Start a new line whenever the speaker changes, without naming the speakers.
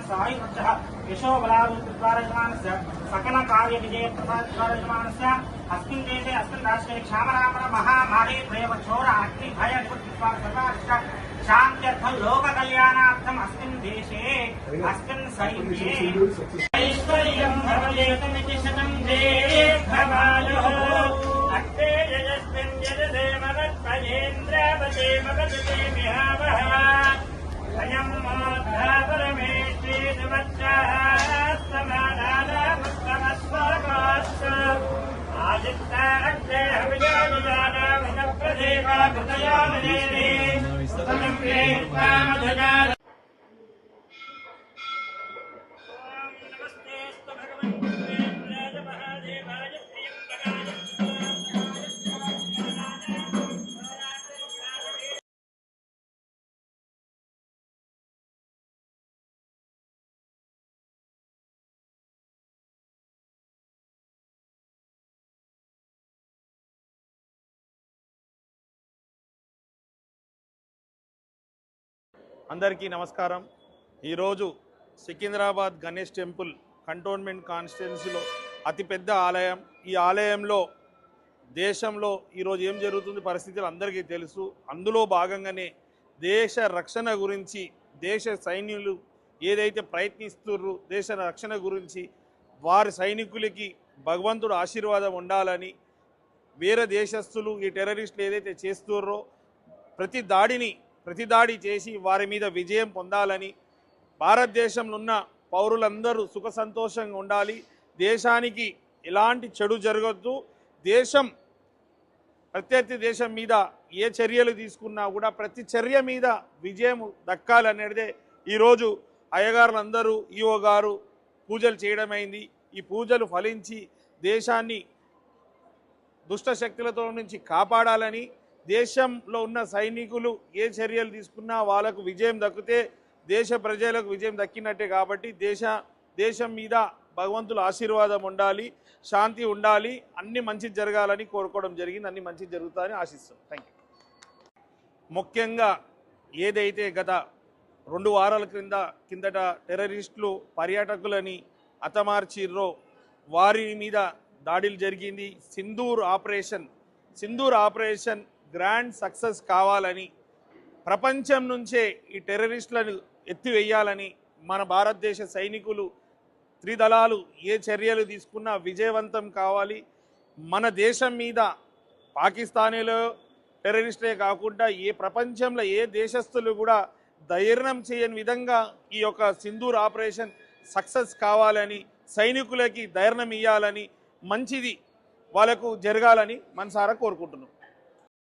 सहायुक्तः यशोबलाद्वारयमानस्य सकलकार्यविजयप्रसाद्वारयमानस्य अस्मिन् देशे अस्मिन् राष्ट्रे क्षामरामण महामारी प्रयवचोर अग्निभय निवृत्तित्वा सर्वार्थ शान्त्यर्थं लोककल्याणार्थम् अस्मिन् देशे अस्मिन् सैन्ये ऐश्वर्यं भवदेतमिति शतं दीर्घमायुः अग्ने यजस्मिन् यजदेववत्पयेन्द्रवते मगजते मिहावः अयं मोद्धा परमेष्टि सुवच्चः समानानामुत्तमस्वकाश्च आदित्या अग्ने हविजानुजाना विनप्रदेवा कृतयामनेने स्तुतं प्रेत्तामधुजा
అందరికీ నమస్కారం। ఈరోజు సికింద్రాబాద్ గణేష్ టెంపుల్ కంటోన్మెంట్ కాన్స్టిట్యున్సీలో అతిపెద్ద ఆలయం। ఈ ఆలయంలో దేశంలో ఈరోజు ఏం జరుగుతుంది పరిస్థితులు అందరికీ తెలుసు। అందులో భాగంగానే దేశ రక్షణ గురించి దేశ సైన్యులు ఏదైతే ప్రయత్నిస్తుర్రో దేశ రక్షణ గురించి వారి సైనికులకి భగవంతుడు ఆశీర్వాదం ఉండాలని వేరే దేశస్తులు ఈ టెర్రరిస్టులు ఏదైతే చేస్తుర్రో ప్రతిదాడి చేసి వారి మీద విజయం పొందాలని భారతదేశంలో ఉన్న పౌరులందరూ సుఖ సంతోషంగా ఉండాలి, దేశానికి ఎలాంటి చెడు జరగొద్దు, ప్రత్యర్థి దేశం మీద ఏ చర్యలు తీసుకున్నా కూడా ప్రతి చర్య మీద విజయం దక్కాలనేదే ఈరోజు అయ్యగారులందరూ ఈఓ గారు పూజలు చేయడమైంది। ఈ పూజలు ఫలించి దేశాన్ని దుష్ట శక్తులతో నుంచి కాపాడాలని దేశంలో ఉన్న సైనికులు ఏ చర్యలు తీసుకున్నా వాళ్ళకు విజయం దక్కితే దేశ ప్రజలకు విజయం దక్కినట్టే। కాబట్టి దేశం మీద భగవంతుల ఆశీర్వాదం ఉండాలి, శాంతి ఉండాలి, అన్ని మంచి జరగాలని కోరుకోవడం జరిగింది। అన్ని మంచి జరుగుతాయని ఆశిస్తాం। Thank you. ముఖ్యంగా ఏదైతే గత 2 వారాల కిందట టెర్రరిస్టులు పర్యాటకులని హతమార్చిర్రో వారి మీద దాడులు జరిగింది। సింధూర్ ఆపరేషన్ గ్రాండ్ సక్సెస్ కావాలని ప్రపంచం నుంచే ఈ టెర్రరిస్టులను ఎత్తివేయాలని మన భారతదేశ సైనికులు త్రిదళాలు ఏ చర్యలు తీసుకున్నా విజయవంతం కావాలి। మన దేశం మీద పాకిస్తానీలో టెర్రరిస్టులే కాకుండా ఏ ప్రపంచంలో ఏ దేశస్తులు కూడా ధైర్యం చేయని విధంగా ఈ యొక్క సింధూర్ ఆపరేషన్ సక్సెస్ కావాలని సైనికులకి ధైర్యం ఇవ్వాలని మంచిది వాళ్ళకు జరగాలని మనసారా కోరుకుంటున్నాం।